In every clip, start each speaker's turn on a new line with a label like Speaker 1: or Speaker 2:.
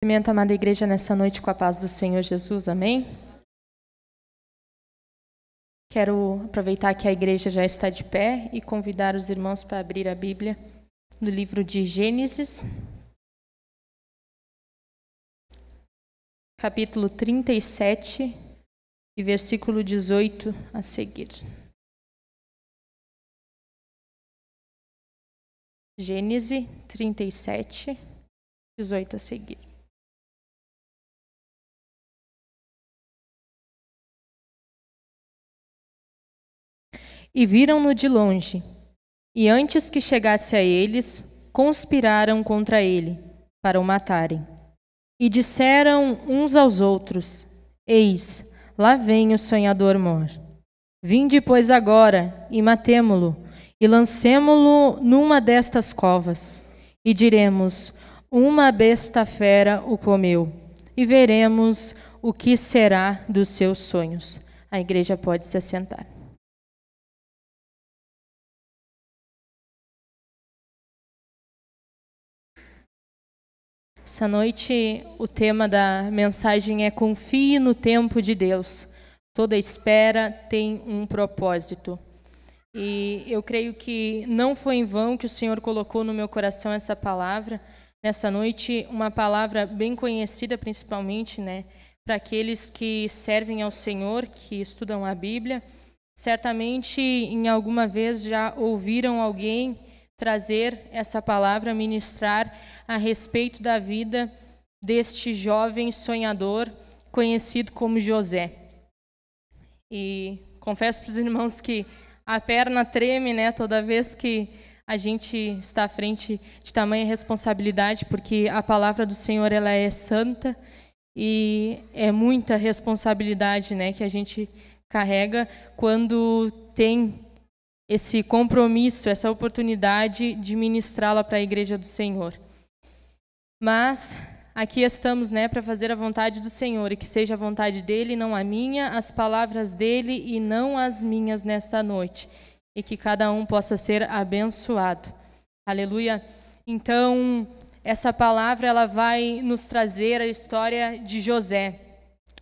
Speaker 1: Cumprimento a amada igreja nessa noite com a paz do Senhor Jesus, amém? Quero aproveitar que a igreja já está de pé e convidar os irmãos para abrir a Bíblia no livro de Gênesis, capítulo 37 e versículo 18 a seguir. Gênesis 37, 18 a seguir. E viram-no de longe, e antes que chegasse a eles, conspiraram contra ele, para o matarem. E disseram uns aos outros: Eis, lá vem o sonhador mor. Vinde, pois, agora, e matemo-lo, e lancemo-lo numa destas covas, e diremos: uma besta fera o comeu, e veremos o que será dos seus sonhos. A igreja pode se assentar. Essa noite o tema da mensagem é Confie no tempo de Deus. Toda espera tem um propósito. E eu creio que não foi em vão que o Senhor colocou no meu coração essa palavra. Nessa noite, uma palavra bem conhecida principalmente, para aqueles que servem ao Senhor, que estudam a Bíblia. Certamente, em alguma vez já ouviram alguém trazer essa palavra, ministrar a respeito da vida deste jovem sonhador conhecido como José. E confesso para os irmãos que a perna treme, toda vez que a gente está à frente de tamanha responsabilidade, porque a palavra do Senhor ela é santa e é muita responsabilidade, que a gente carrega quando tem esse compromisso, essa oportunidade de ministrá-la para a igreja do Senhor. Mas aqui estamos, para fazer a vontade do Senhor, e que seja a vontade dele, não a minha, as palavras dele e não as minhas nesta noite, e que cada um possa ser abençoado. Aleluia. Então, essa palavra ela vai nos trazer a história de José.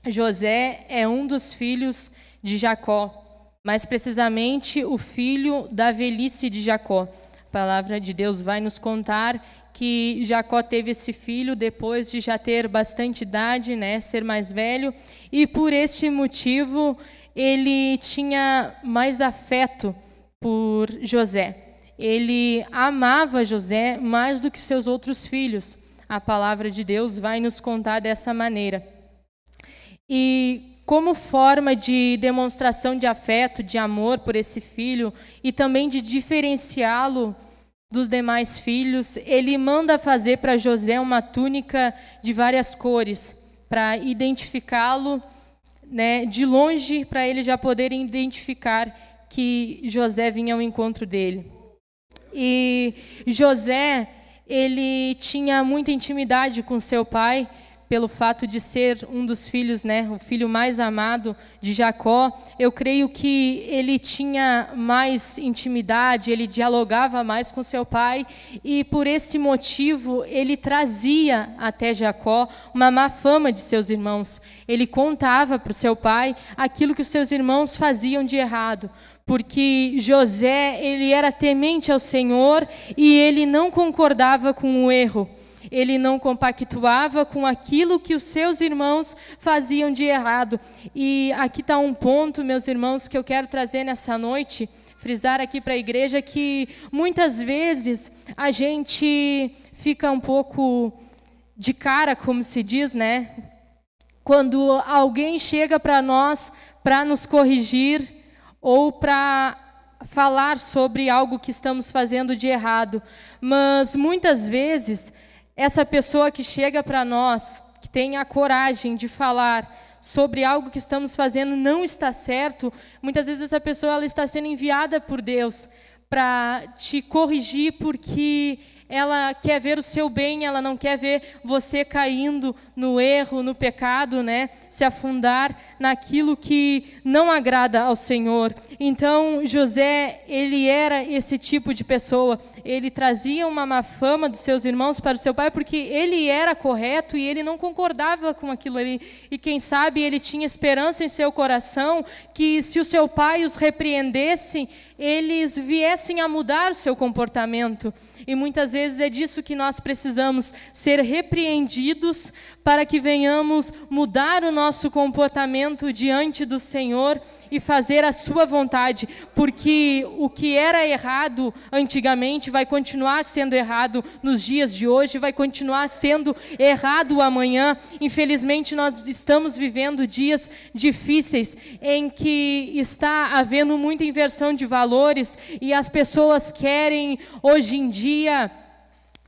Speaker 1: José é um dos filhos de Jacó, mais precisamente o filho da velhice de Jacó. A palavra de Deus vai nos contar que Jacó teve esse filho depois de já ter bastante idade, ser mais velho, e por este motivo ele tinha mais afeto por José. Ele amava José mais do que seus outros filhos. A palavra de Deus vai nos contar dessa maneira. E como forma de demonstração de afeto, de amor por esse filho, e também de diferenciá-lo dos demais filhos, ele manda fazer para José uma túnica de várias cores, para identificá-lo, de longe, para ele já poder identificar que José vinha ao encontro dele. E José, ele tinha muita intimidade com seu pai, pelo fato de ser um dos filhos, o filho mais amado de Jacó. Eu creio que ele tinha mais intimidade, ele dialogava mais com seu pai, e por esse motivo ele trazia até Jacó uma má fama de seus irmãos. Ele contava para o seu pai aquilo que os seus irmãos faziam de errado, porque José ele era temente ao Senhor e ele não concordava com o erro. Ele não compactuava com aquilo que os seus irmãos faziam de errado. E aqui está um ponto, meus irmãos, que eu quero trazer nessa noite, frisar aqui para a igreja, que muitas vezes a gente fica um pouco de cara, como se diz, quando alguém chega para nós para nos corrigir ou para falar sobre algo que estamos fazendo de errado. Mas muitas vezes essa pessoa que chega para nós, que tem a coragem de falar sobre algo que estamos fazendo não está certo, muitas vezes essa pessoa ela está sendo enviada por Deus para te corrigir, porque ela quer ver o seu bem, ela não quer ver você caindo no erro, no pecado, se afundar naquilo que não agrada ao Senhor. Então, José, ele era esse tipo de pessoa. ele trazia uma má fama dos seus irmãos para o seu pai, porque ele era correto e ele não concordava com aquilo ali. E quem sabe ele tinha esperança em seu coração que se o seu pai os repreendesse, eles viessem a mudar o seu comportamento. E muitas vezes é disso que nós precisamos, ser repreendidos para que venhamos mudar o nosso comportamento diante do Senhor e fazer a sua vontade, porque o que era errado antigamente vai continuar sendo errado nos dias de hoje, vai continuar sendo errado amanhã. Infelizmente, nós estamos vivendo dias difíceis em que está havendo muita inversão de valores e as pessoas querem, hoje em dia,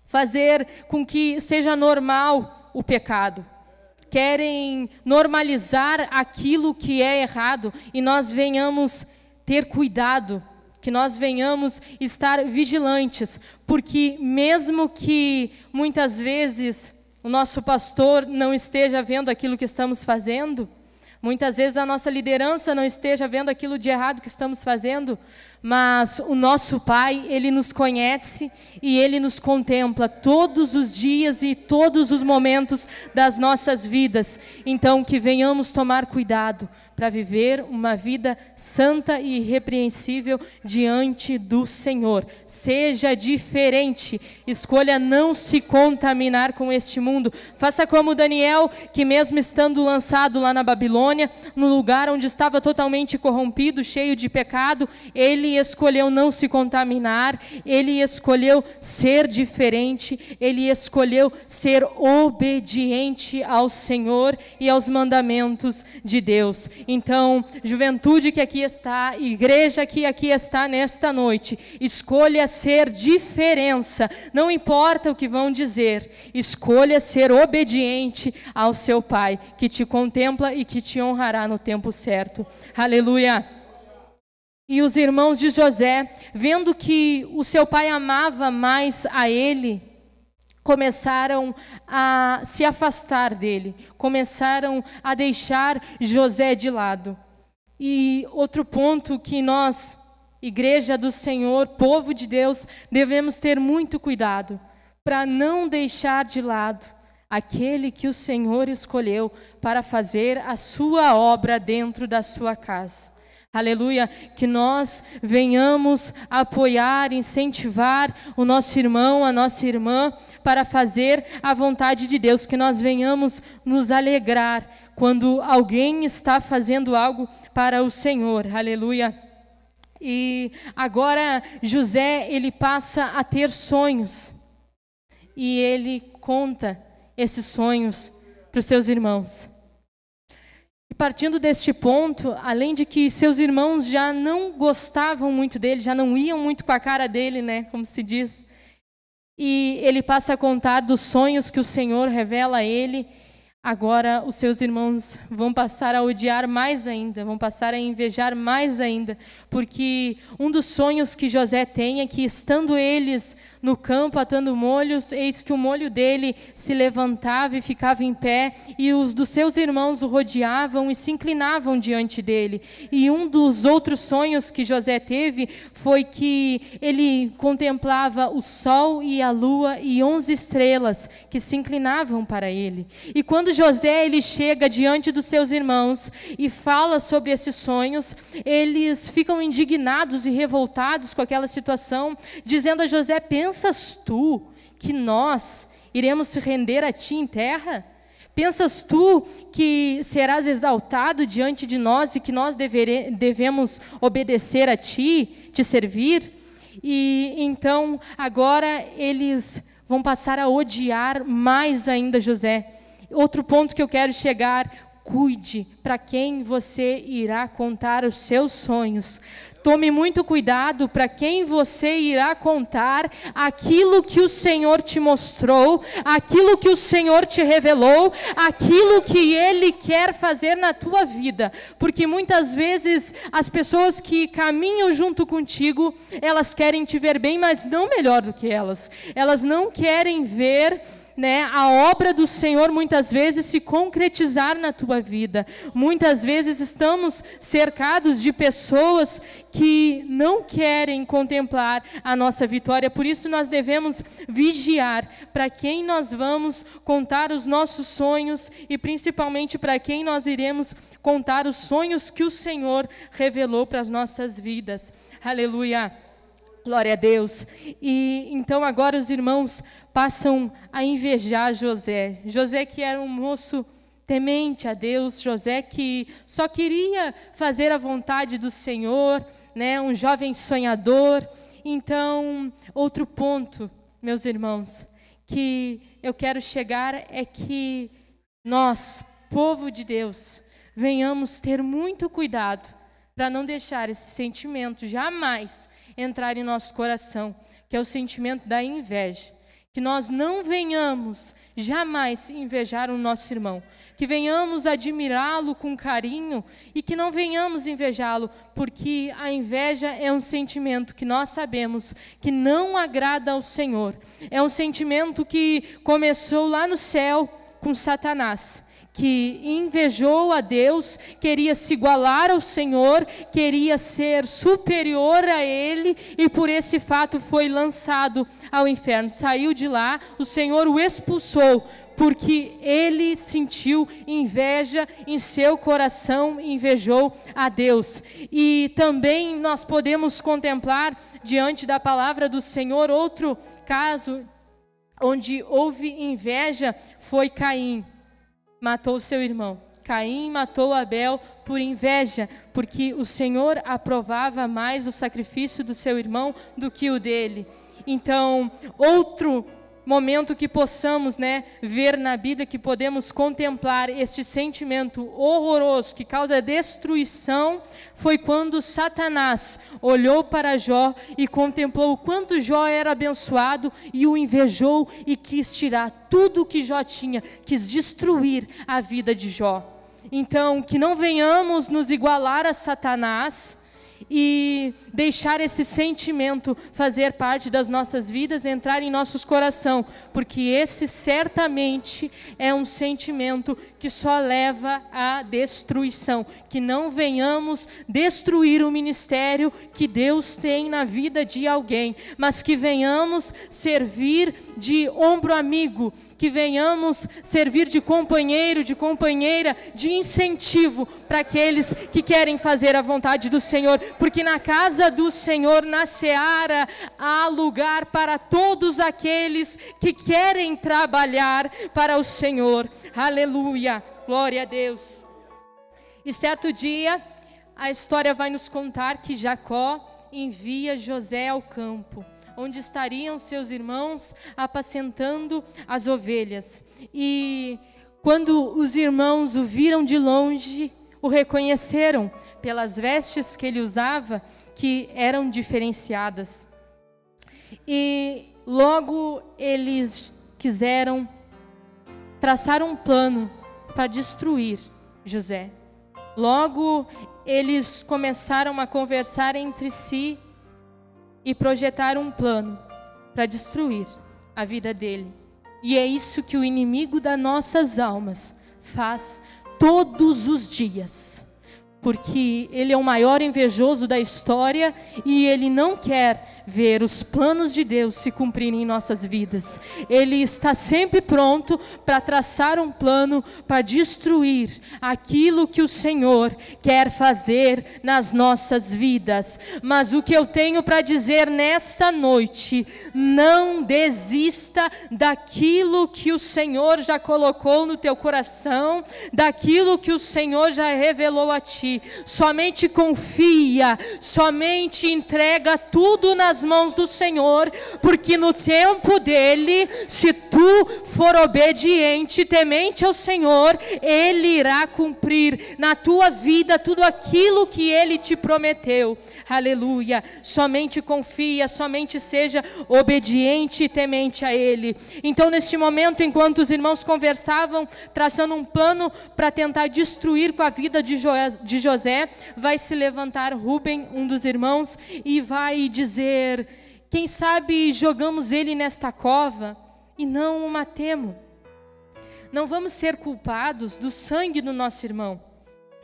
Speaker 1: fazer com que seja normal o pecado. Querem normalizar aquilo que é errado e nós venhamos ter cuidado, que nós venhamos estar vigilantes, porque mesmo que muitas vezes o nosso pastor não esteja vendo aquilo que estamos fazendo, muitas vezes a nossa liderança não esteja vendo aquilo de errado que estamos fazendo, mas o nosso Pai, Ele nos conhece e Ele nos contempla todos os dias e todos os momentos das nossas vidas. Então, que venhamos tomar cuidado para viver uma vida santa e irrepreensível diante do Senhor. Seja diferente, escolha não se contaminar com este mundo. Faça como Daniel, que mesmo estando lançado lá na Babilônia, no lugar onde estava totalmente corrompido, cheio de pecado, ele escolheu não se contaminar, ele escolheu ser diferente, ele escolheu ser obediente ao Senhor e aos mandamentos de Deus. Então, juventude que aqui está, igreja que aqui está nesta noite, escolha ser diferença, não importa o que vão dizer, escolha ser obediente ao seu Pai, que te contempla e que te honrará no tempo certo. Aleluia! E os irmãos de José, vendo que o seu pai amava mais a ele, começaram a se afastar dele, começaram a deixar José de lado. E outro ponto que nós, igreja do Senhor, povo de Deus, devemos ter muito cuidado, para não deixar de lado aquele que o Senhor escolheu para fazer a sua obra dentro da sua casa. Aleluia, que nós venhamos apoiar, incentivar o nosso irmão, a nossa irmã, para fazer a vontade de Deus, que nós venhamos nos alegrar quando alguém está fazendo algo para o Senhor. Aleluia. E agora José, ele passa a ter sonhos, e ele conta esses sonhos para os seus irmãos. E partindo deste ponto, além de que seus irmãos já não gostavam muito dele, já não iam muito com a cara dele, né, como se diz, e ele passa a contar dos sonhos que o Senhor revela a ele, agora os seus irmãos vão passar a odiar mais ainda, vão passar a invejar mais ainda, porque um dos sonhos que José tem é que, estando eles no campo atando molhos, eis que o molho dele se levantava e ficava em pé, e os dos seus irmãos o rodeavam e se inclinavam diante dele. E um dos outros sonhos que José teve foi que ele contemplava o sol e a lua e 11 estrelas que se inclinavam para ele. E quando José ele chega diante dos seus irmãos e fala sobre esses sonhos, eles ficam indignados e revoltados com aquela situação, dizendo a José: pensas tu que nós iremos se render a ti em terra? Pensas tu que serás exaltado diante de nós e que nós devemos obedecer a ti, te servir? E então agora eles vão passar a odiar mais ainda José. Outro ponto que eu quero chegar: cuide para quem você irá contar os seus sonhos. Tome muito cuidado para quem você irá contar aquilo que o Senhor te mostrou, aquilo que o Senhor te revelou, aquilo que Ele quer fazer na tua vida. Porque muitas vezes as pessoas que caminham junto contigo, elas querem te ver bem, mas não melhor do que elas. Elas não querem ver né, a obra do Senhor muitas vezes se concretizar na tua vida. Muitas vezes estamos cercados de pessoas que não querem contemplar a nossa vitória. Por isso nós devemos vigiar para quem nós vamos contar os nossos sonhos e principalmente para quem nós iremos contar os sonhos que o Senhor revelou para as nossas vidas. Aleluia. Glória a Deus. E então agora os irmãos passam a invejar José. José que era um moço temente a Deus, José que só queria fazer a vontade do Senhor, né? Um jovem sonhador. Então, outro ponto, meus irmãos, que eu quero chegar é que nós, povo de Deus, venhamos ter muito cuidado para não deixar esse sentimento jamais entrar em nosso coração, que é o sentimento da inveja. Que nós não venhamos jamais invejar o nosso irmão, que venhamos admirá-lo com carinho e que não venhamos invejá-lo, porque a inveja é um sentimento que nós sabemos que não agrada ao Senhor. É um sentimento que começou lá no céu com Satanás, que invejou a Deus, queria se igualar ao Senhor, queria ser superior a Ele, e por esse fato foi lançado ao inferno. Saiu de lá, o Senhor o expulsou, porque ele sentiu inveja em seu coração, invejou a Deus. E também nós podemos contemplar, diante da palavra do Senhor, outro caso onde houve inveja, foi Caim. Matou seu irmão. Caim matou Abel por inveja, porque o Senhor aprovava mais o sacrifício do seu irmão do que o dele. Então, outro momento que possamos, né, ver na Bíblia, que podemos contemplar este sentimento horroroso que causa destruição, foi quando Satanás olhou para Jó e contemplou o quanto Jó era abençoado e o invejou e quis tirar tudo o que Jó tinha, quis destruir a vida de Jó. Então, que não venhamos nos igualar a Satanás e deixar esse sentimento fazer parte das nossas vidas, entrar em nossos corações, porque esse certamente é um sentimento que só leva à destruição. Que não venhamos destruir o ministério que Deus tem na vida de alguém, mas que venhamos servir de ombro amigo, que venhamos servir de companheiro, de companheira, de incentivo para aqueles que querem fazer a vontade do Senhor, porque na casa do Senhor, na seara, há lugar para todos aqueles que querem trabalhar para o Senhor. Aleluia, glória a Deus. E certo dia, a história vai nos contar que Jacó envia José ao campo, onde estariam seus irmãos apacentando as ovelhas. E quando os irmãos o viram de longe, o reconheceram pelas vestes que ele usava, que eram diferenciadas. E logo eles quiseram traçar um plano para destruir José. Logo eles começaram a conversar entre si e projetar um plano para destruir a vida dele. E é isso que o inimigo das nossas almas faz todos os dias. Porque ele é o maior invejoso da história e ele não quer ver os planos de Deus se cumprirem em nossas vidas. Ele está sempre pronto para traçar um plano para destruir aquilo que o Senhor quer fazer nas nossas vidas. Mas o que eu tenho para dizer nesta noite: não desista daquilo que o Senhor já colocou no teu coração, daquilo que o Senhor já revelou a ti. Somente confia, somente entrega tudo nas mãos do Senhor, porque no tempo dele, se tu for obediente, temente ao Senhor, ele irá cumprir na tua vida tudo aquilo que ele te prometeu. Aleluia. Somente confia, somente seja obediente e temente a ele. Então, neste momento, enquanto os irmãos conversavam, traçando um plano para tentar destruir com a vida de José, vai se levantar Rúben, um dos irmãos, e vai dizer: quem sabe jogamos ele nesta cova e não o matemos. Não vamos ser culpados do sangue do nosso irmão.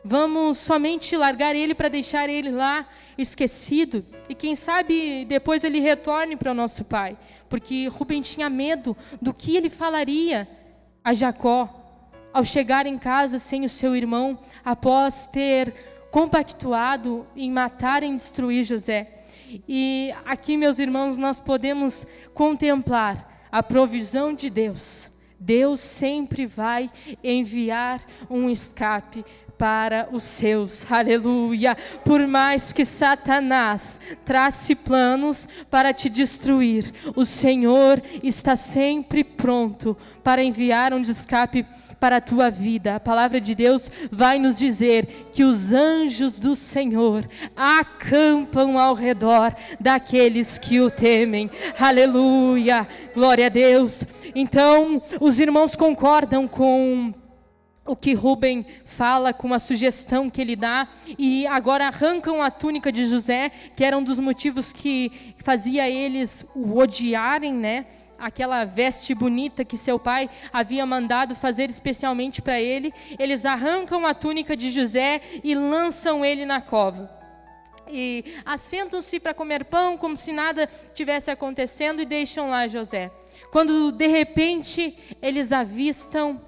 Speaker 1: Vamos somente largar ele para deixar ele lá esquecido. E quem sabe depois ele retorne para o nosso pai. Porque Rubem tinha medo do que ele falaria a Jacó ao chegar em casa sem o seu irmão, após ter compactuado em matar e destruir José. E aqui, meus irmãos, nós podemos contemplar a provisão de Deus. Deus sempre vai enviar um escape para os seus, aleluia. Por mais que Satanás trace planos para te destruir, o Senhor está sempre pronto para enviar um escape para a tua vida. A palavra de Deus vai nos dizer que os anjos do Senhor acampam ao redor daqueles que o temem, aleluia, glória a Deus. Então, os irmãos concordam com o que Rubem fala, com a sugestão que ele dá, e agora arrancam a túnica de José, que era um dos motivos que fazia eles o odiarem, né? Aquela veste bonita que seu pai havia mandado fazer especialmente para ele. Eles arrancam a túnica de José e lançam ele na cova. E assentam-se para comer pão, como se nada tivesse acontecendo, e deixam lá José. Quando de repente eles avistam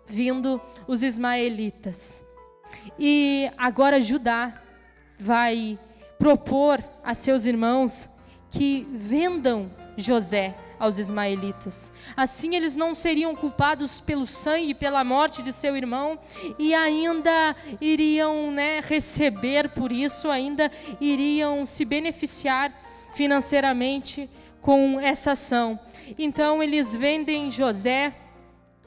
Speaker 1: vindo os ismaelitas. E agora Judá vai propor a seus irmãos que vendam José aos ismaelitas. Assim eles não seriam culpados pelo sangue e pela morte de seu irmão, e ainda iriam, receber por isso, ainda iriam se beneficiar financeiramente com essa ação. Então eles vendem José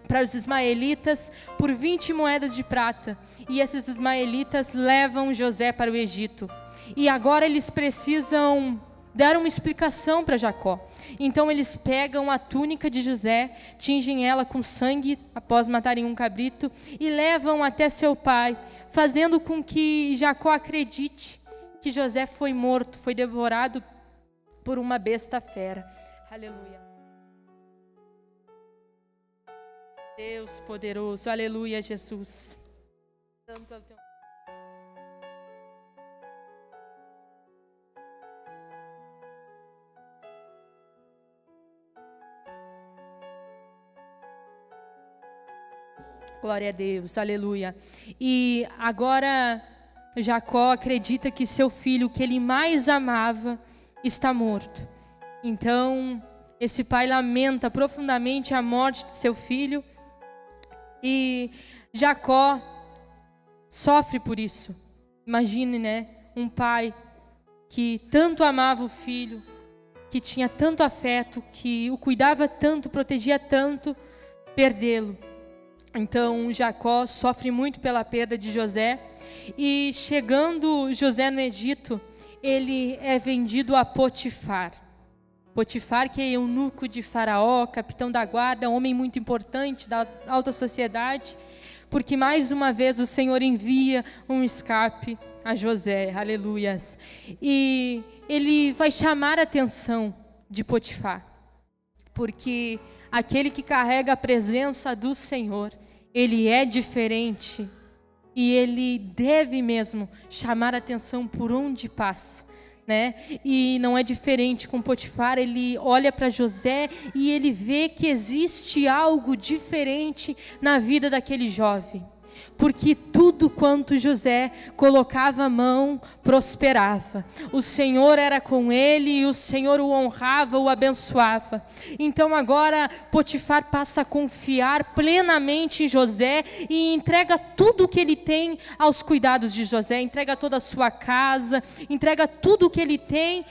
Speaker 1: para os ismaelitas por 20 moedas de prata. E esses ismaelitas levam José para o Egito. E agora eles precisam dar uma explicação para Jacó. Então eles pegam a túnica de José, tingem ela com sangue após matarem um cabrito e levam até seu pai, fazendo com que Jacó acredite que José foi morto, foi devorado por uma besta fera. Aleluia. Deus poderoso, aleluia, Jesus. Santo é o teu nome. Glória a Deus, aleluia. E agora Jacó acredita que seu filho, que ele mais amava, está morto. Então esse pai lamenta profundamente a morte de seu filho. E Jacó sofre por isso. Imagine, um pai que tanto amava o filho, que tinha tanto afeto, que o cuidava tanto, protegia tanto, perdê-lo. Então Jacó sofre muito pela perda de José. E chegando José no Egito, ele é vendido a Potifar. Potifar, que é eunuco de Faraó, capitão da guarda, um homem muito importante da alta sociedade, porque mais uma vez o Senhor envia um escape a José, aleluias. E ele vai chamar a atenção de Potifar, porque aquele que carrega a presença do Senhor, ele é diferente e ele deve mesmo chamar a atenção por onde passa. E não é diferente com Potifar. Ele olha para José e ele vê que existe algo diferente na vida daquele jovem, porque tudo quanto José colocava a mão prosperava. O Senhor era com ele e o Senhor o honrava, o abençoava. Então agora Potifar passa a confiar plenamente em José e entrega tudo o que ele tem aos cuidados de José, entrega toda a sua casa, entrega tudo o que ele tem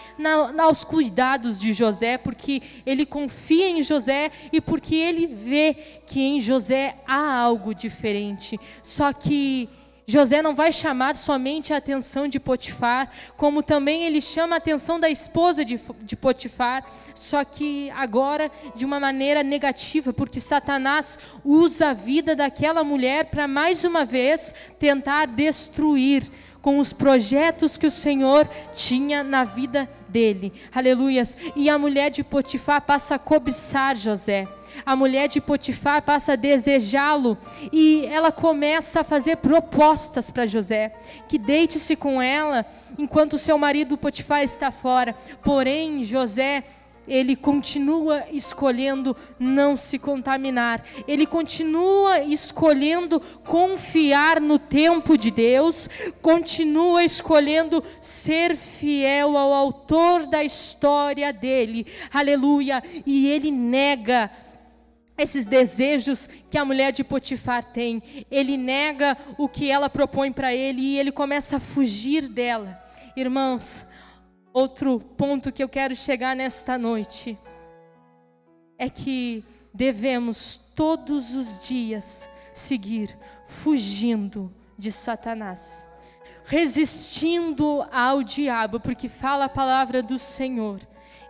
Speaker 1: aos cuidados de José, porque ele confia em José e porque ele vê que em José há algo diferente. Só que José não vai chamar somente a atenção de Potifar, como também ele chama a atenção da esposa de Potifar, só que agora de uma maneira negativa, porque Satanás usa a vida daquela mulher para mais uma vez tentar destruir com os projetos que o Senhor tinha na vida dele. Aleluias. E a mulher de Potifar passa a cobiçar José. A mulher de Potifar passa a desejá-lo, e ela começa a fazer propostas para José, que deite-se com ela enquanto seu marido Potifar está fora. Porém, José, ele continua escolhendo não se contaminar, ele continua escolhendo confiar no tempo de Deus, continua escolhendo ser fiel ao autor da história dele. Aleluia. E ele nega esses desejos que a mulher de Potifar tem, ele nega o que ela propõe para ele, e ele começa a fugir dela. Irmãos, outro ponto que eu quero chegar nesta noite é que devemos todos os dias seguir fugindo de Satanás, resistindo ao diabo, porque fala a palavra do Senhor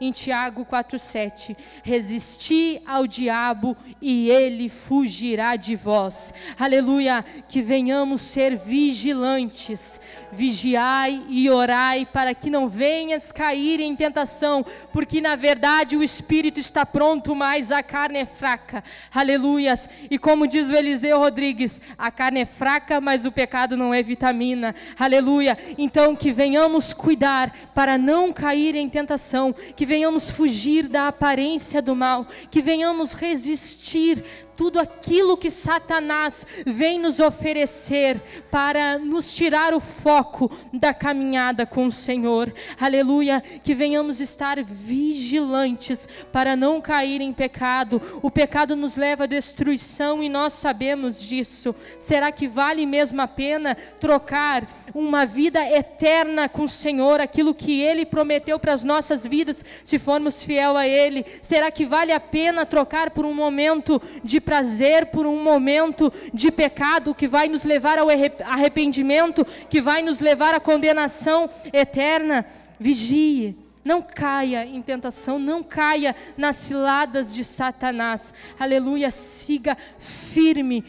Speaker 1: em Tiago 4,7, resisti ao diabo e ele fugirá de vós. Aleluia. Que venhamos ser vigilantes, vigiai e orai, para que não venhas cair em tentação, porque na verdade o espírito está pronto, mas a carne é fraca. Aleluias. E como diz o Eliseu Rodrigues, a carne é fraca, mas o pecado não é vitamina. Aleluia. Então que venhamos cuidar para não cair em tentação, que venhamos fugir da aparência do mal, que venhamos resistir tudo aquilo que Satanás vem nos oferecer para nos tirar o foco da caminhada com o Senhor. Aleluia. Que venhamos estar vigilantes para não cair em pecado. O pecado nos leva à destruição e nós sabemos disso. Será que vale mesmo a pena trocar uma vida eterna com o Senhor, aquilo que Ele prometeu para as nossas vidas, se formos fiel a Ele? Será que vale a pena trocar por um momento de prazer, por um momento de pecado que vai nos levar ao arrependimento, que vai nos levar à condenação eterna? Vigie, não caia em tentação, não caia nas ciladas de Satanás. Aleluia. Siga firme,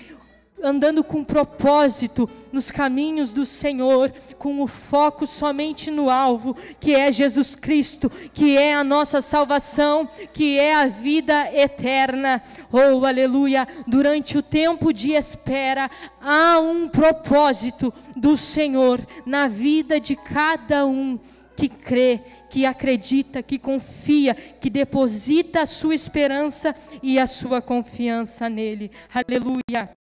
Speaker 1: andando com propósito nos caminhos do Senhor, com o foco somente no alvo, que é Jesus Cristo, que é a nossa salvação, que é a vida eterna. Oh, aleluia. Durante o tempo de espera, há um propósito do Senhor na vida de cada um que crê, que acredita, que confia, que deposita a sua esperança e a sua confiança nele. Aleluia.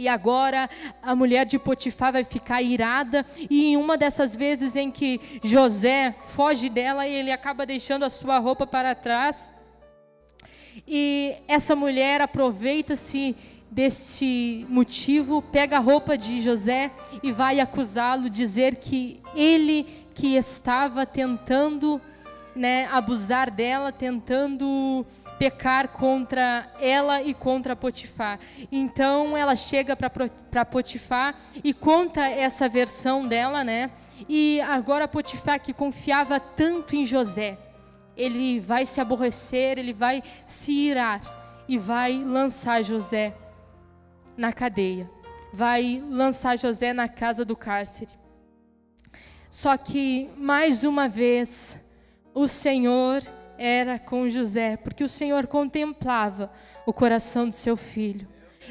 Speaker 1: E agora a mulher de Potifar vai ficar irada, e em uma dessas vezes em que José foge dela, ele acaba deixando a sua roupa para trás, e essa mulher aproveita-se desse motivo, pega a roupa de José e vai acusá-lo, dizer que ele que estava tentando, abusar dela, tentando pecar contra ela e contra Potifar. Então ela chega para Potifar e conta essa versão dela, E agora Potifar, que confiava tanto em José, ele vai se aborrecer, ele vai se irar e vai lançar José na cadeia, vai lançar José na casa do cárcere. Só que mais uma vez o Senhor era com José, porque o Senhor contemplava o coração do seu filho.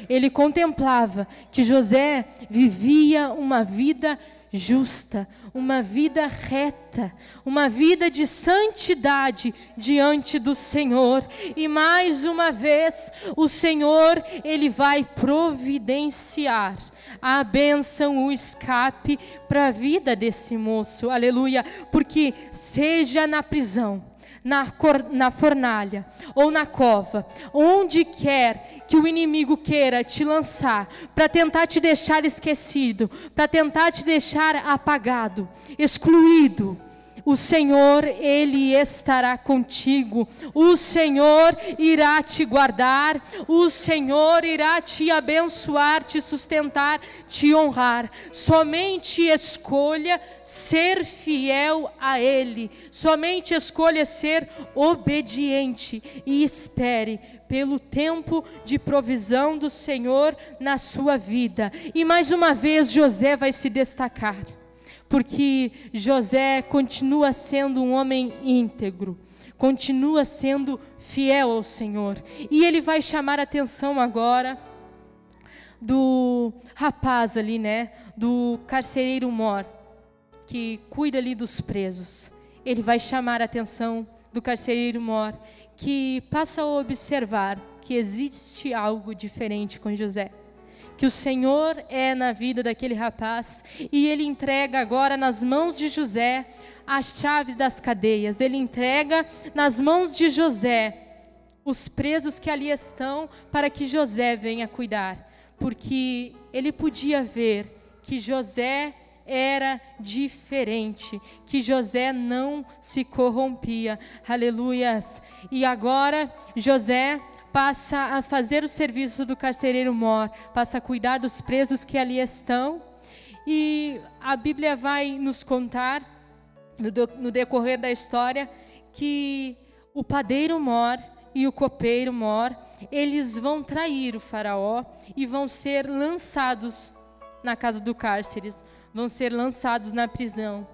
Speaker 1: Ele contemplava que José vivia uma vida justa, uma vida reta, uma vida de santidade diante do Senhor. E mais uma vez o Senhor, Ele vai providenciar a bênção, o escape para a vida desse moço. Aleluia. Porque seja na prisão, na fornalha ou na cova, onde quer que o inimigo queira te lançar para tentar te deixar esquecido, para tentar te deixar apagado, excluído, o Senhor, Ele estará contigo. O Senhor irá te guardar. O Senhor irá te abençoar, te sustentar, te honrar. Somente escolha ser fiel a Ele. Somente escolha ser obediente e espere pelo tempo de provisão do Senhor na sua vida. E mais uma vez José vai se destacar. porque José continua sendo um homem íntegro, continua sendo fiel ao Senhor. E ele vai chamar a atenção agora do rapaz ali, né, do carcereiro mor, que cuida ali dos presos. Ele vai chamar a atenção do carcereiro mor, que passa a observar que existe algo diferente com José, que o Senhor é na vida daquele rapaz, e ele entrega agora nas mãos de José as chaves das cadeias. Ele entrega nas mãos de José os presos que ali estão, para que José venha cuidar, porque ele podia ver que José era diferente, que José não se corrompia. Aleluias! E agora José passa a fazer o serviço do carcereiro mor, passa a cuidar dos presos que ali estão. E a Bíblia vai nos contar, no decorrer da história, que o padeiro mor e o copeiro mor, eles vão trair o faraó e vão ser lançados na casa do cárcere, vão ser lançados na prisão.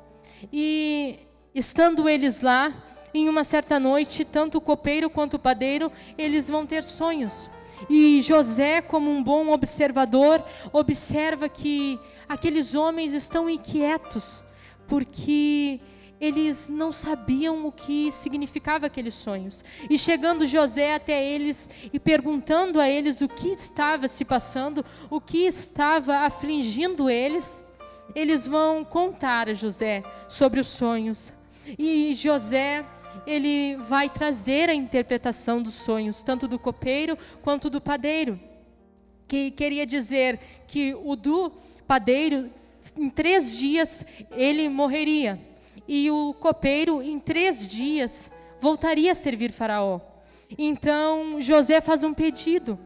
Speaker 1: E estando eles lá, em uma certa noite, tanto o copeiro quanto o padeiro, eles vão ter sonhos. E José, como um bom observador, observa que aqueles homens estão inquietos, porque eles não sabiam o que significava aqueles sonhos. E chegando José até eles e perguntando a eles o que estava se passando, o que estava afligindo eles, eles vão contar a José sobre os sonhos. E José, ele vai trazer a interpretação dos sonhos, tanto do copeiro quanto do padeiro, que queria dizer que o do padeiro, em 3 dias ele morreria, e o copeiro em 3 dias voltaria a servir Faraó. Então José faz um pedido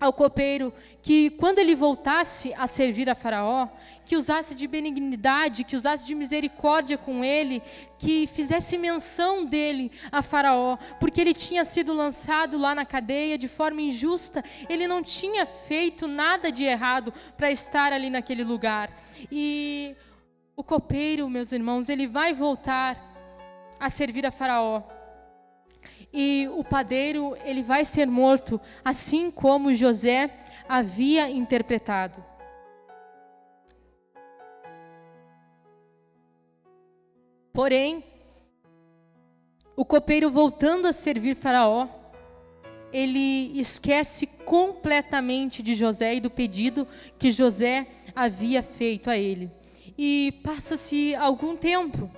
Speaker 1: ao copeiro, que quando ele voltasse a servir a Faraó, que usasse de benignidade, que usasse de misericórdia com ele, que fizesse menção dele a Faraó, porque ele tinha sido lançado lá na cadeia de forma injusta, ele não tinha feito nada de errado para estar ali naquele lugar. E o copeiro, meus irmãos, ele vai voltar a servir a Faraó. E o padeiro, ele vai ser morto, assim como José havia interpretado. Porém, o copeiro, voltando a servir Faraó, ele esquece completamente de José e do pedido que José havia feito a ele. E passa-se algum tempo,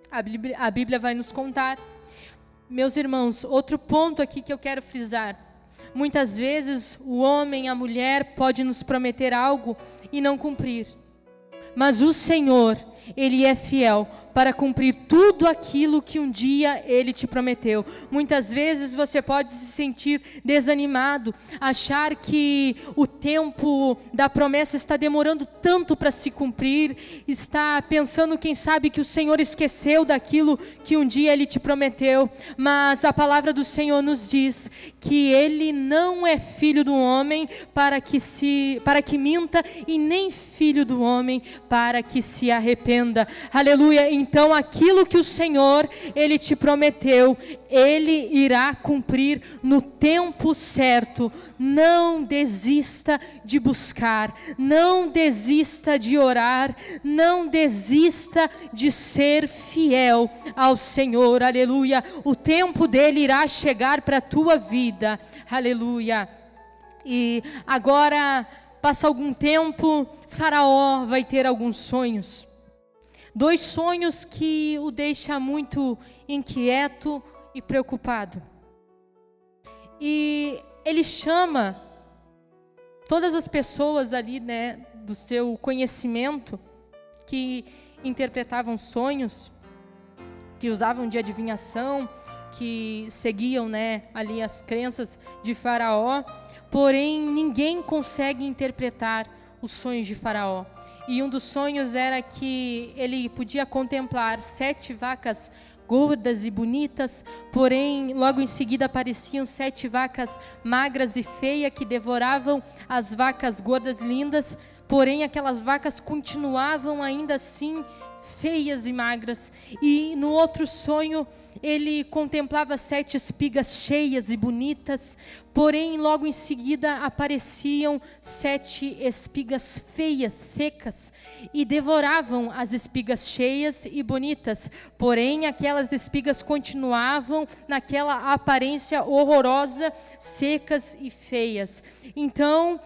Speaker 1: a Bíblia vai nos contar. Meus irmãos, outro ponto aqui que eu quero frisar: muitas vezes o homem, a mulher pode nos prometer algo e não cumprir, mas o Senhor, Ele é fiel para cumprir tudo aquilo que um dia Ele te prometeu. Muitas vezes você pode se sentir desanimado, achar que o tempo da promessa está demorando tanto para se cumprir, está pensando, quem sabe, que o Senhor esqueceu daquilo que um dia Ele te prometeu. Mas a palavra do Senhor nos diz que Ele não é filho do homem para que minta, e nem filho do homem para que se arrependa. Aleluia. Então aquilo que o Senhor, Ele te prometeu, Ele irá cumprir no tempo certo. Não desista de buscar, não desista de orar, não desista de ser fiel ao Senhor. Aleluia. O tempo dele irá chegar para a tua vida. Aleluia. E agora, passa algum tempo, Faraó vai ter alguns sonhos. 2 sonhos que o deixam muito inquieto e preocupado. E ele chama todas as pessoas ali, né, do seu conhecimento, que interpretavam sonhos, que usavam de adivinhação, que seguiam, né, ali as crenças de Faraó. Porém, ninguém consegue interpretar os sonhos de Faraó. E um dos sonhos era que ele podia contemplar 7 vacas gordas e bonitas, porém logo em seguida apareciam 7 vacas magras e feias que devoravam as vacas gordas e lindas. porém aquelas vacas continuavam ainda assim feias e magras. E no outro sonho ele contemplava 7 espigas cheias e bonitas, porém logo em seguida apareciam 7 espigas feias, secas, e devoravam as espigas cheias e bonitas, porém aquelas espigas continuavam naquela aparência horrorosa, secas e feias. Então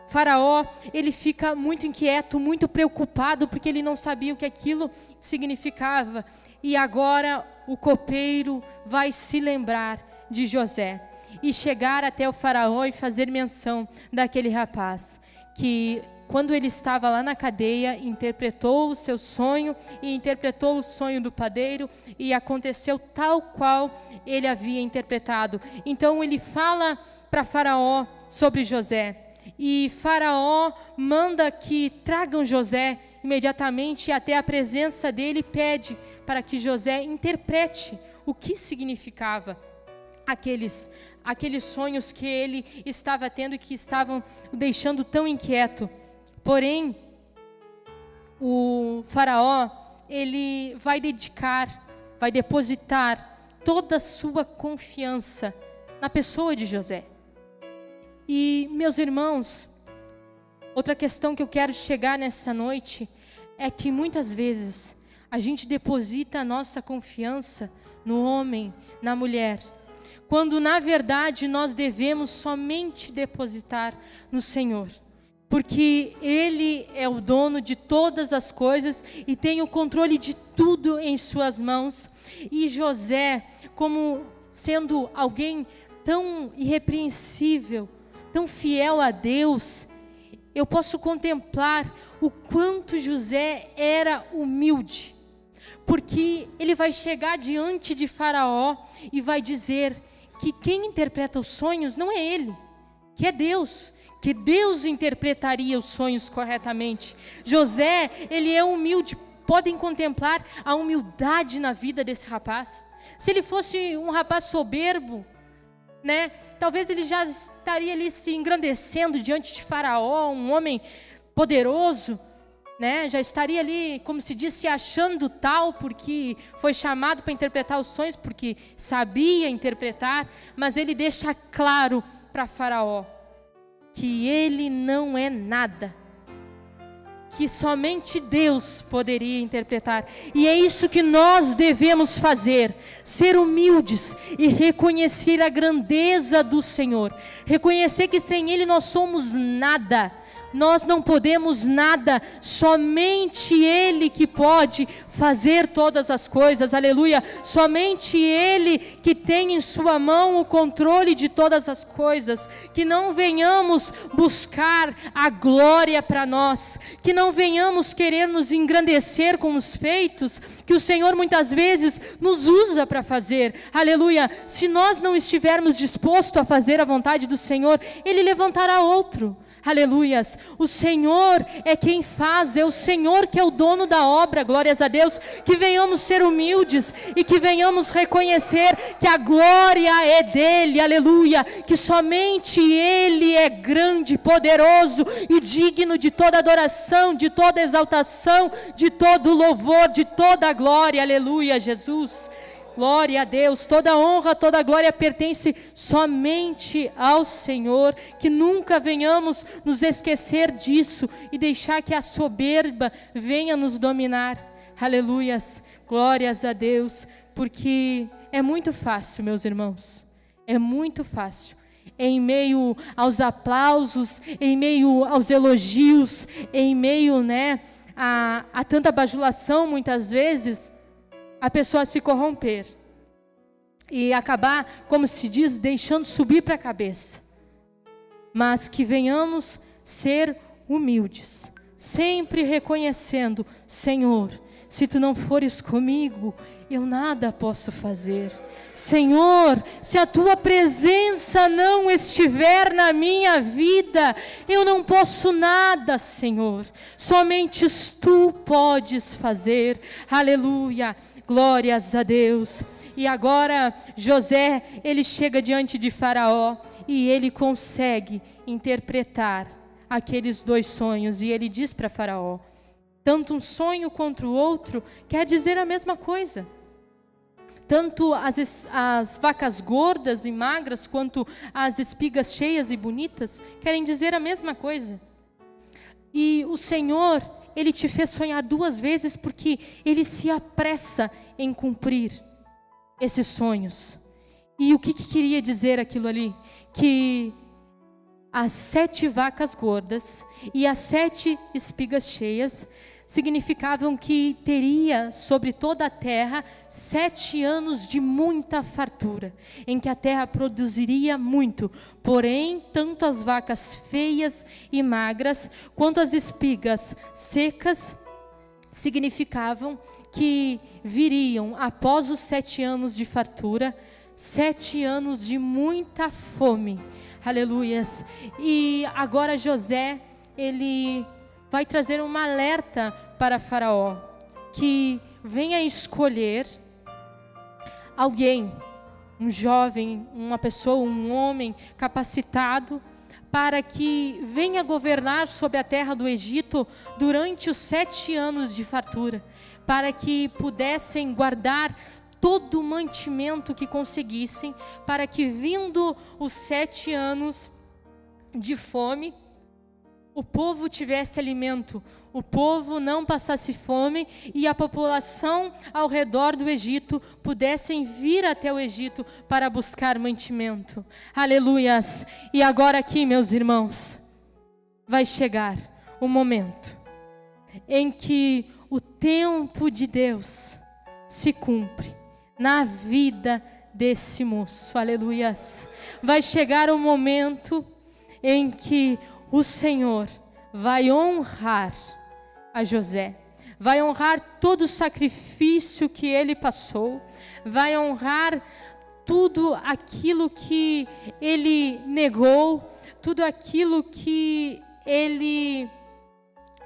Speaker 1: Faraó, ele fica muito inquieto, muito preocupado, porque ele não sabia o que aquilo significava. E agora o copeiro vai se lembrar de José e chegar até o Faraó e fazer menção daquele rapaz que, quando ele estava lá na cadeia, interpretou o seu sonho e interpretou o sonho do padeiro, e aconteceu tal qual ele havia interpretado. Então ele fala para Faraó sobre José, e Faraó manda que tragam José imediatamente até a presença dele, e pede para que José interprete o que significava aqueles sonhos que ele estava tendo e que estavam o deixando tão inquieto. Porém, o Faraó, ele vai depositar toda a sua confiança na pessoa de José. E, meus irmãos, outra questão que eu quero chegar nessa noite é que muitas vezes a gente deposita a nossa confiança no homem, na mulher, quando na verdade nós devemos somente depositar no Senhor, porque Ele é o dono de todas as coisas e tem o controle de tudo em suas mãos. E José, como sendo alguém tão irrepreensível, tão fiel a Deus, eu posso contemplar o quanto José era humilde, porque ele vai chegar diante de Faraó e vai dizer que quem interpreta os sonhos não é ele, que é Deus, que Deus interpretaria os sonhos corretamente. José, ele é humilde. Podem contemplar a humildade na vida desse rapaz. Se ele fosse um rapaz soberbo, né, talvez ele já estaria ali se engrandecendo diante de Faraó, um homem poderoso, né? Já estaria ali, como se diz, se achando tal, porque foi chamado para interpretar os sonhos, porque sabia interpretar. Mas ele deixa claro para Faraó que ele não é nada, que somente Deus poderia interpretar. E é isso que nós devemos fazer: ser humildes e reconhecer a grandeza do Senhor, reconhecer que sem Ele nós somos nada, nós não podemos nada, somente Ele que pode fazer todas as coisas, aleluia. Somente Ele que tem em sua mão o controle de todas as coisas. Que não venhamos buscar a glória para nós, que não venhamos querer nos engrandecer com os feitos que o Senhor muitas vezes nos usa para fazer, aleluia. Se nós não estivermos dispostos a fazer a vontade do Senhor, Ele levantará outro. Aleluias, o Senhor é quem faz, é o Senhor que é o dono da obra, glórias a Deus. Que venhamos ser humildes e que venhamos reconhecer que a glória é dEle, aleluia. Que somente Ele é grande, poderoso e digno de toda adoração, de toda exaltação, de todo louvor, de toda glória, aleluia, Jesus. Glória a Deus, toda honra, toda glória pertence somente ao Senhor. Que nunca venhamos nos esquecer disso e deixar que a soberba venha nos dominar. Aleluias, glórias a Deus, porque é muito fácil, meus irmãos, é muito fácil, em meio aos aplausos, em meio aos elogios, em meio, né, a tanta bajulação muitas vezes, a pessoa se corromper e acabar, como se diz, deixando subir para a cabeça. Mas que venhamos ser humildes, sempre reconhecendo: Senhor, se Tu não fores comigo, eu nada posso fazer. Senhor, se a Tua presença não estiver na minha vida, eu não posso nada, Senhor. Somente Tu podes fazer. Aleluia. Glórias a Deus. E agora José, ele chega diante de Faraó e ele consegue interpretar aqueles dois sonhos. E ele diz para Faraó: tanto um sonho quanto o outro quer dizer a mesma coisa. Tanto as vacas gordas e magras quanto as espigas cheias e bonitas querem dizer a mesma coisa. E o Senhor, Ele te fez sonhar 2 vezes porque Ele se apressa em cumprir esses sonhos. E o que queria dizer aquilo ali? Que as 7 vacas gordas e as 7 espigas cheias significavam que teria sobre toda a terra 7 anos de muita fartura, em que a terra produziria muito. Porém, tanto as vacas feias e magras, quanto as espigas secas, significavam que viriam, após os 7 anos de fartura, 7 anos de muita fome. Aleluias. E agora José, ele vai trazer um alerta para Faraó, que venha escolher alguém, um jovem, uma pessoa, um homem capacitado, para que venha governar sobre a terra do Egito durante os 7 anos de fartura, para que pudessem guardar todo o mantimento que conseguissem, para que, vindo os 7 anos de fome, o povo tivesse alimento, o povo não passasse fome e a população ao redor do Egito pudessem vir até o Egito para buscar mantimento. Aleluias! E agora aqui, meus irmãos, vai chegar o momento em que o tempo de Deus se cumpre na vida desse moço. Aleluias! Vai chegar o momento em que o Senhor vai honrar a José, vai honrar todo o sacrifício que ele passou, vai honrar tudo aquilo que ele negou, tudo aquilo que ele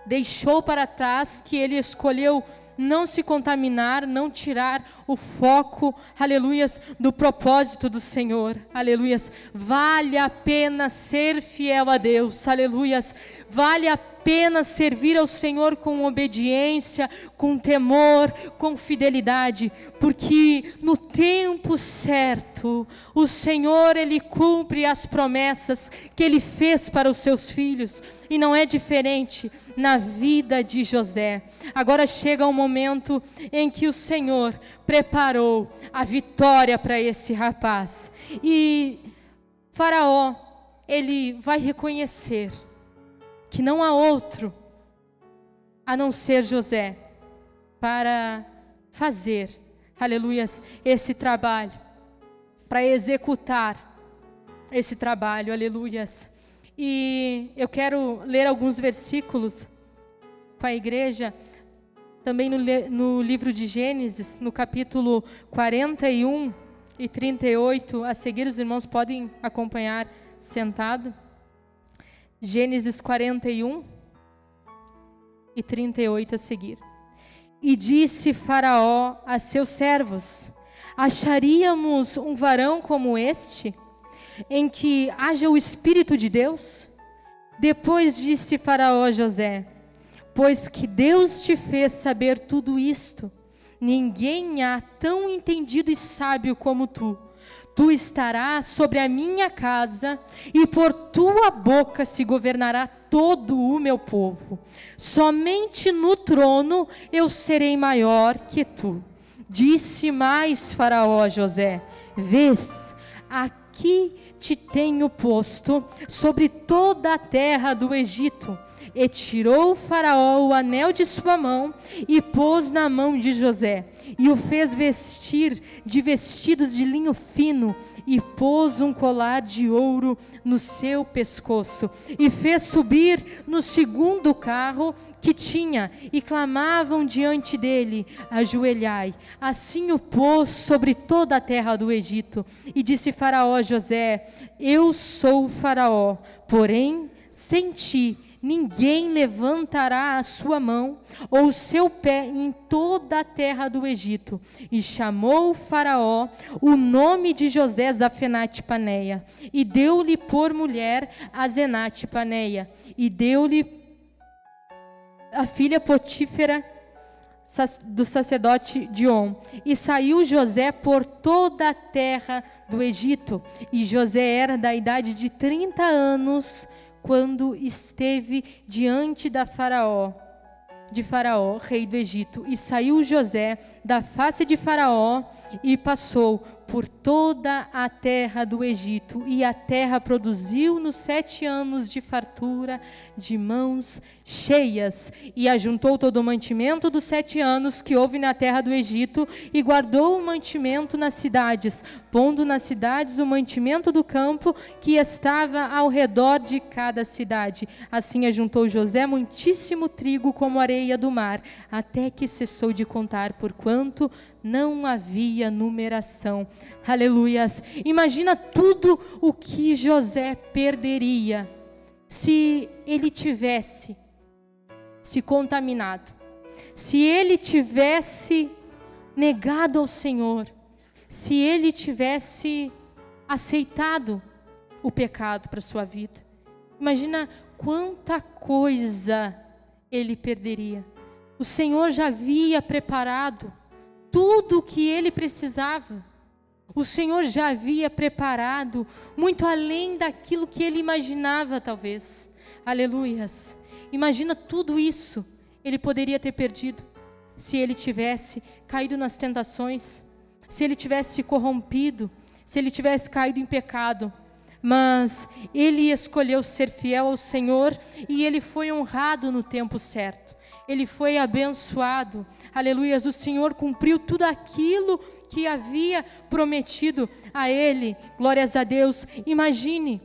Speaker 1: deixou para trás, que ele escolheu não se contaminar, não tirar o foco, aleluias, do propósito do Senhor, aleluias. Vale a pena ser fiel a Deus, aleluias. Vale a pena servir ao Senhor com obediência, com temor, com fidelidade, porque no tempo certo, o Senhor, Ele cumpre as promessas que Ele fez para os seus filhos, e não é diferente na vida de José. Agora chega o momento em que o Senhor preparou a vitória para esse rapaz, e Faraó, ele vai reconhecer que não há outro a não ser José para fazer, aleluias, esse trabalho, para executar esse trabalho, aleluias. E eu quero ler alguns versículos com a igreja, também no livro de Gênesis, no capítulo 41 e 38, a seguir os irmãos podem acompanhar sentado. Gênesis 41 e 38 a seguir. E disse Faraó a seus servos: acharíamos um varão como este, em que haja o Espírito de Deus? Depois disse Faraó a José: pois que Deus te fez saber tudo isto, ninguém há tão entendido e sábio como tu. Tu estarás sobre a minha casa, e por tua boca se governará todo o meu povo. Somente no trono eu serei maior que tu. Disse mais Faraó a José: vês, aqui te tenho posto sobre toda a terra do Egito. E tirou Faraó o anel de sua mão e pôs na mão de José, e o fez vestir de vestidos de linho fino, e pôs um colar de ouro no seu pescoço, e fez subir no segundo carro que tinha, e clamavam diante dele: ajoelhai. Assim o pôs sobre toda a terra do Egito. E disse Faraó a José: eu sou o Faraó, porém sem ti ninguém levantará a sua mão ou o seu pé em toda a terra do Egito. E chamou o Faraó o nome de José Zafenate-Paneia, e deu-lhe por mulher a Zenate-Paneia, e deu-lhe a filha Potífera do sacerdote Diom. E saiu José por toda a terra do Egito. E José era da idade de 30 anos, quando esteve diante de Faraó, rei do Egito. E saiu José da face de Faraó e passou por toda a terra do Egito. E a terra produziu nos 7 anos de fartura, de mãos cheias. E ajuntou todo o mantimento dos 7 anos que houve na terra do Egito, e guardou o mantimento nas cidades, pondo nas cidades o mantimento do campo que estava ao redor de cada cidade. Assim ajuntou José muitíssimo trigo como areia do mar, até que cessou de contar, porquanto não havia numeração. Aleluias! Imagina tudo o que José perderia se ele tivesse se contaminado, se ele tivesse negado ao Senhor, se ele tivesse aceitado o pecado para sua vida. Imagina quanta coisa ele perderia. O Senhor já havia preparado tudo o que ele precisava. O Senhor já havia preparado muito além daquilo que ele imaginava, talvez. Aleluias! Imagina tudo isso ele poderia ter perdido se ele tivesse caído nas tentações, se ele tivesse se corrompido, se ele tivesse caído em pecado. Mas ele escolheu ser fiel ao Senhor e ele foi honrado no tempo certo. Ele foi abençoado. Aleluias! O Senhor cumpriu tudo aquilo que havia prometido a ele. Glórias a Deus. Imagine,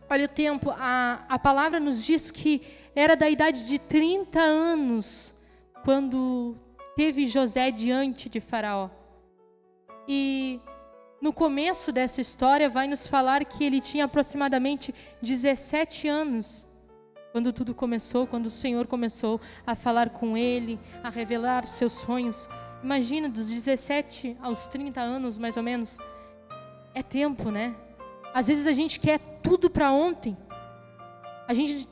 Speaker 1: olha o tempo, a palavra nos diz que era da idade de 30 anos quando teve José diante de Faraó. E no começo dessa história vai nos falar que ele tinha aproximadamente 17 anos quando tudo começou, quando o Senhor começou a falar com ele, a revelar seus sonhos. Imagina, dos 17 aos 30 anos, mais ou menos. É tempo, né? Às vezes a gente quer tudo para ontem. A gente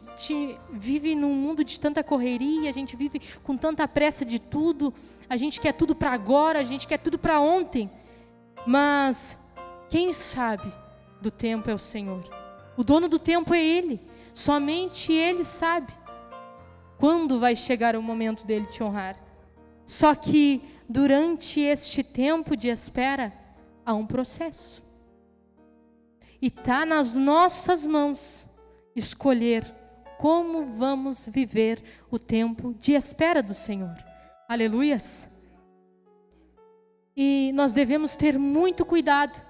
Speaker 1: vive num mundo de tanta correria, a gente vive com tanta pressa de tudo. A gente quer tudo para agora, a gente quer tudo para ontem. Mas quem sabe do tempo é o Senhor. O dono do tempo é Ele. Somente Ele sabe quando vai chegar o momento dele te honrar. Só que durante este tempo de espera há um processo. E está nas nossas mãos escolher como vamos viver o tempo de espera do Senhor. Aleluias! E nós devemos ter muito cuidado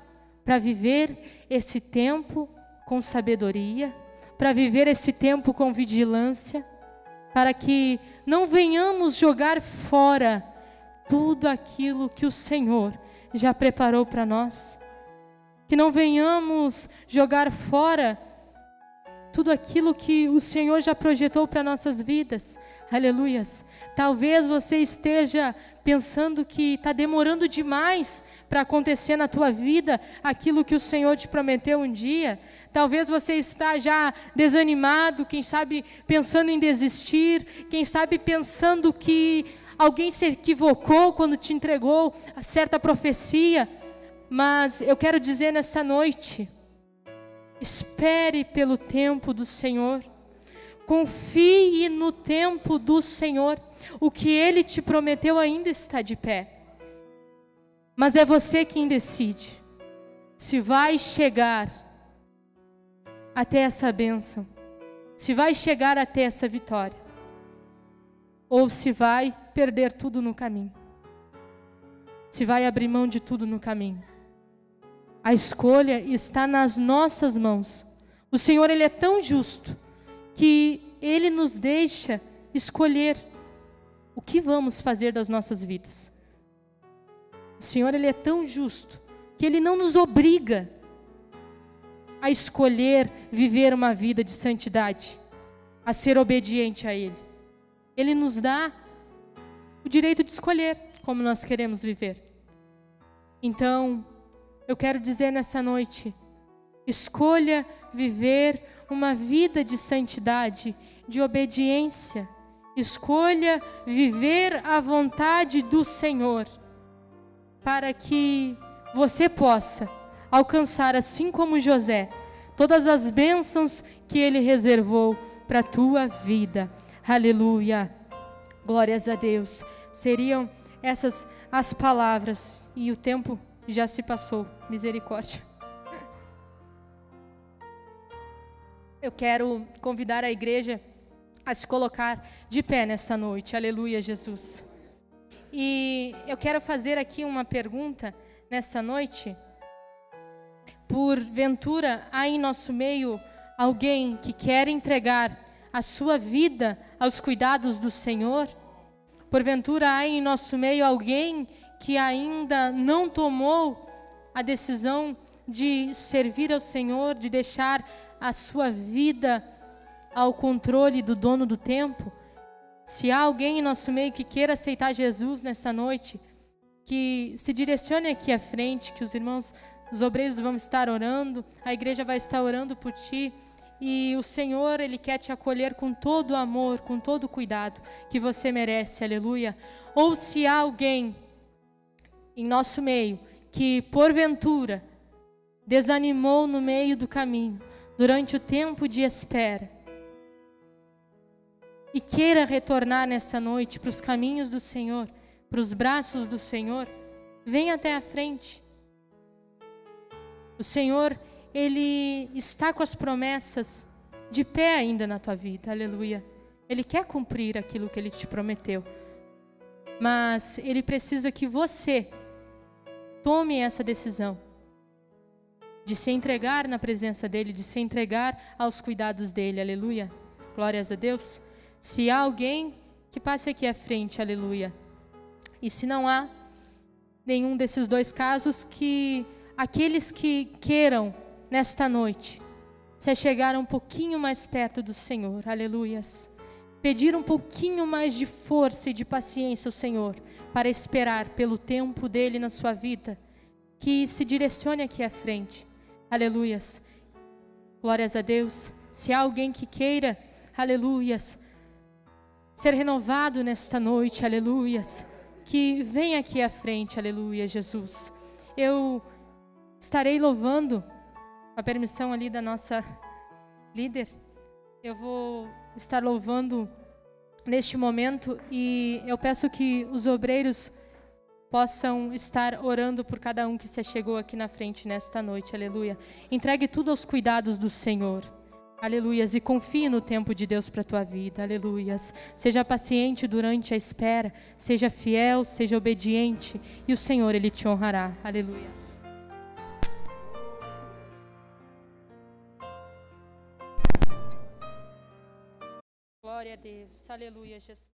Speaker 1: para viver esse tempo com sabedoria, para viver esse tempo com vigilância, para que não venhamos jogar fora tudo aquilo que o Senhor já preparou para nós. Que não venhamos jogar fora tudo aquilo que o Senhor já projetou para nossas vidas. Aleluias! Talvez você esteja pensando que está demorando demais para acontecer na tua vida aquilo que o Senhor te prometeu um dia. Talvez você está já desanimado, quem sabe pensando em desistir, quem sabe pensando que alguém se equivocou quando te entregou certa profecia. Mas eu quero dizer nessa noite, espere pelo tempo do Senhor, confie no tempo do Senhor. O que Ele te prometeu ainda está de pé, mas é você quem decide se vai chegar até essa bênção, se vai chegar até essa vitória, ou se vai perder tudo no caminho, se vai abrir mão de tudo no caminho. A escolha está nas nossas mãos. O Senhor, Ele é tão justo que Ele nos deixa escolher o que vamos fazer das nossas vidas. O Senhor, Ele é tão justo que Ele não nos obriga a escolher viver uma vida de santidade. a ser obediente a Ele. Ele nos dá o direito de escolher como nós queremos viver. Então, eu quero dizer nessa noite, escolha viver uma vida de santidade, de obediência. Escolha viver a vontade do Senhor, para que você possa alcançar, assim como José, todas as bênçãos que Ele reservou para a tua vida. Aleluia. Glórias a Deus. Seriam essas as palavras, e o tempo já se passou. Misericórdia. Eu quero convidar a igreja a se colocar de pé nessa noite. Aleluia, Jesus. E eu quero fazer aqui uma pergunta nessa noite. Porventura, há em nosso meio alguém que quer entregar a sua vida aos cuidados do Senhor? Porventura, há em nosso meio alguém que ainda não tomou a decisão de servir ao Senhor, de deixar a sua vida ao controle do dono do tempo? Se há alguém em nosso meio que queira aceitar Jesus nessa noite, que se direcione aqui à frente, que os irmãos, os obreiros vão estar orando, a igreja vai estar orando por ti, e o Senhor, Ele quer te acolher com todo o amor, com todo o cuidado que você merece, aleluia. Ou se há alguém em nosso meio que porventura desanimou no meio do caminho, durante o tempo de espera, e queira retornar nessa noite para os caminhos do Senhor, para os braços do Senhor, venha até a frente. O Senhor, Ele está com as promessas de pé ainda na tua vida, aleluia. Ele quer cumprir aquilo que Ele te prometeu, mas Ele precisa que você tome essa decisão de se entregar na presença dEle, de se entregar aos cuidados dEle, aleluia. Glórias a Deus. Se há alguém, que passe aqui à frente, aleluia. E se não há nenhum desses dois casos, que aqueles que queiram nesta noite se chegar um pouquinho mais perto do Senhor, aleluias, pedir um pouquinho mais de força e de paciência ao Senhor, para esperar pelo tempo dEle na sua vida, que se direcione aqui à frente, aleluias. Glórias a Deus. Se há alguém que queira, aleluias, ser renovado nesta noite, aleluias, que venha aqui à frente, aleluia, Jesus. Eu estarei louvando, com a permissão ali da nossa líder, eu vou estar louvando neste momento, e eu peço que os obreiros possam estar orando por cada um que se chegou aqui na frente nesta noite, aleluia. Entregue tudo aos cuidados do Senhor, aleluias, e confie no tempo de Deus para a tua vida, aleluias. Seja paciente durante a espera, seja fiel, seja obediente, e o Senhor, Ele te honrará, aleluia. Glória a Deus, aleluia, Jesus.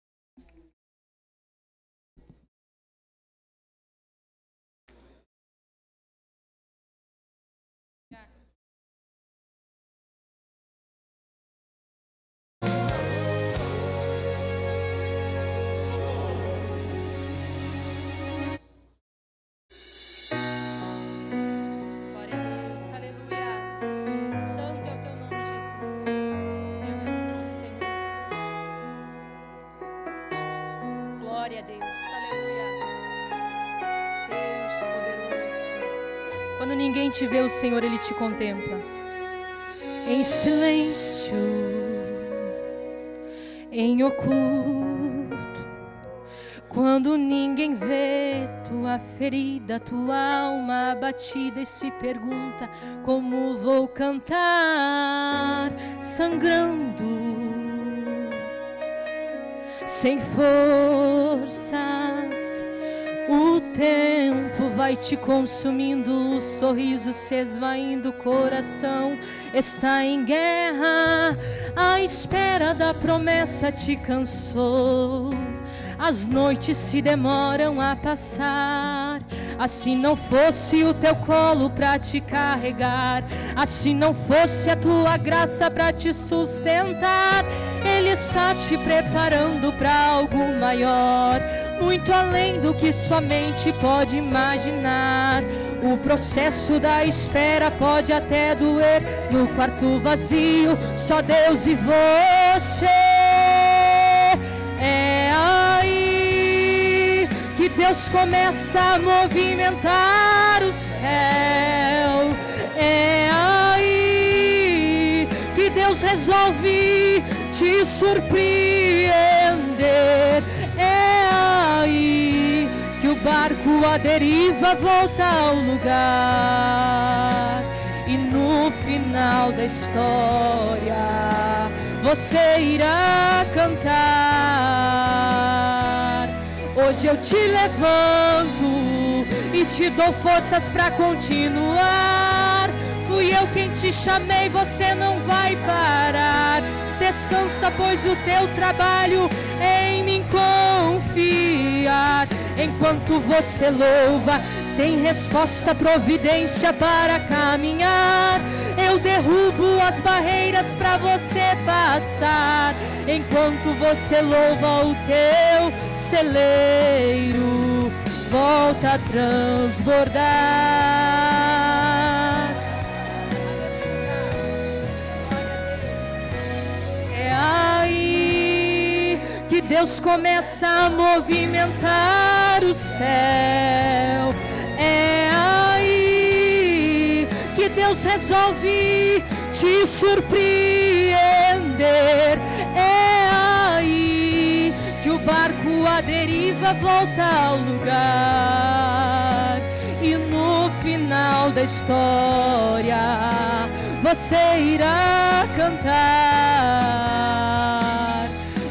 Speaker 1: Quando ninguém te vê, o Senhor, Ele te contempla. Em silêncio, em oculto, quando ninguém vê tua ferida, tua alma abatida, e se pergunta: como vou cantar sangrando, sem forças? O tempo vai te consumindo, o sorriso se esvaindo, o coração está em guerra. A espera da promessa te cansou, as noites se demoram a passar, assim não fosse o teu colo para te carregar, assim não fosse a tua graça para te sustentar, Ele está te preparando para algo maior, muito além do que sua mente pode imaginar. O processo da espera pode até doer, no quarto vazio, só Deus e você. É aí que Deus começa a movimentar o céu. É aí que Deus resolve te surpreender. É aí que o barco à deriva volta ao lugar, e no final da história você irá cantar. Hoje eu te levanto e te dou forças para continuar. Fui eu quem te chamei, você não vai parar. Descansa, pois o teu trabalho é em mim confiar. Enquanto você louva, tem resposta, providência para caminhar. Eu derrubo as barreiras para você passar. Enquanto você louva, o teu celeiro volta a transbordar. É aí que Deus começa a movimentar o céu. É aí que Deus resolve te surpreender. É aí que o barco à deriva volta ao lugar, e no final da história você irá cantar.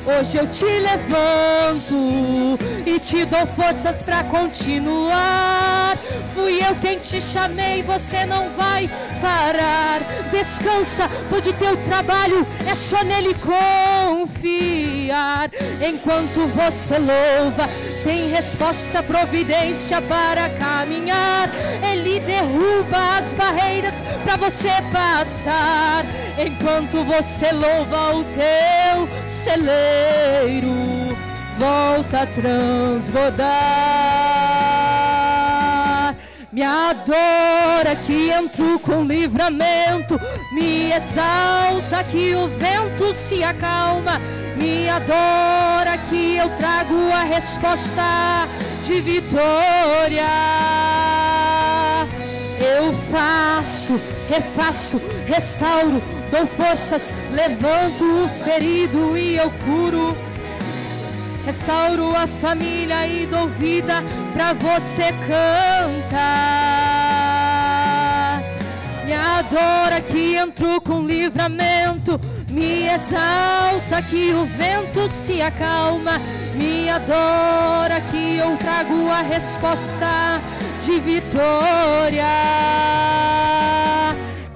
Speaker 1: Hoje eu te levanto e te dou forças para continuar. Fui eu quem te chamei, você não vai parar. Descansa, pois o teu trabalho é só nele confiar. Enquanto você louva, tem resposta, providência para caminhar. Ele derruba as barreiras para você passar. Enquanto você louva, o teu celeiro volta a transbordar. Me adora que entro com livramento, me exalta que o vento se acalma. Me adora que eu trago a resposta de vitória. Eu faço, refaço, restauro, dou forças, levanto o ferido e eu curo. Restauro a família e dou vida pra você cantar. Me adora que entro com livramento, me exalta que o vento se acalma. Me adora que eu trago a resposta de vitória.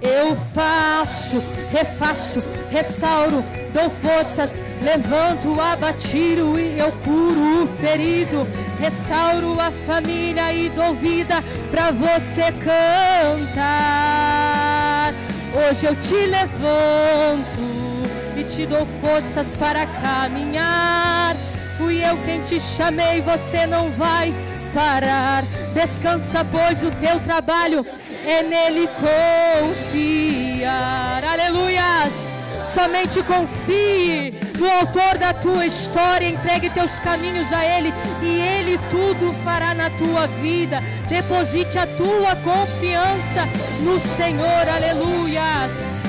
Speaker 1: Eu faço, refaço, restauro, dou forças, levanto o abatido e eu curo o ferido. Restauro a família e dou vida pra você cantar. Hoje eu te levanto e te dou forças para caminhar. Fui eu quem te chamei, você não vai parar. Descansa, pois o teu trabalho é nele confiar. Aleluias! Somente confie no autor da tua história, entregue teus caminhos a Ele e Ele tudo fará na tua vida. Deposite a tua confiança no Senhor. Aleluias!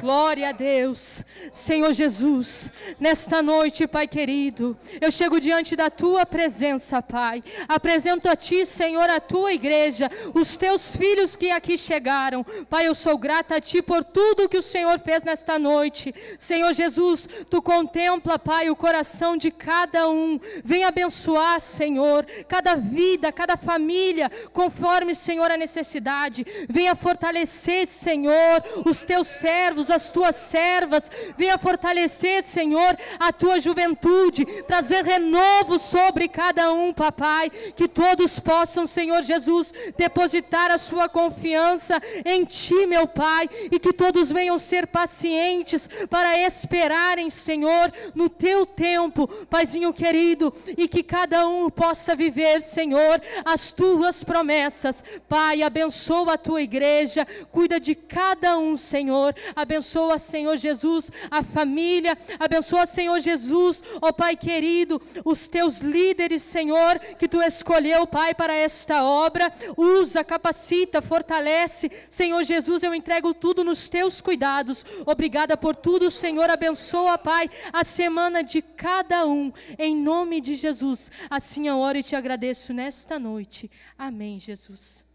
Speaker 1: Glória a Deus. Senhor Jesus, nesta noite, Pai querido, eu chego diante da Tua presença, Pai. Apresento a Ti, Senhor, a Tua igreja, os Teus filhos que aqui chegaram. Pai, eu sou grata a Ti por tudo que o Senhor fez nesta noite. Senhor Jesus, Tu contempla, Pai, o coração de cada um. Vem abençoar, Senhor, cada vida, cada família, conforme, Senhor, a necessidade. Venha fortalecer, Senhor, os Teus servos, Deus, as tuas servas. Venha fortalecer, Senhor, a tua juventude, trazer renovo sobre cada um, papai. Que todos possam, Senhor Jesus, depositar a sua confiança em ti, meu Pai, e que todos venham ser pacientes para esperarem, Senhor, no teu tempo, Paizinho querido, e que cada um possa viver, Senhor, as tuas promessas. Pai, abençoa a tua igreja, cuida de cada um, Senhor. Abençoa, Senhor Jesus, a família. Abençoa, Senhor Jesus, ó Pai querido, os teus líderes, Senhor, que tu escolheu, Pai, para esta obra. Usa, capacita, fortalece. Senhor Jesus, eu entrego tudo nos teus cuidados. Obrigada por tudo, Senhor. Abençoa, Pai, a semana de cada um, em nome de Jesus. Assim eu oro e te agradeço nesta noite. Amém, Jesus.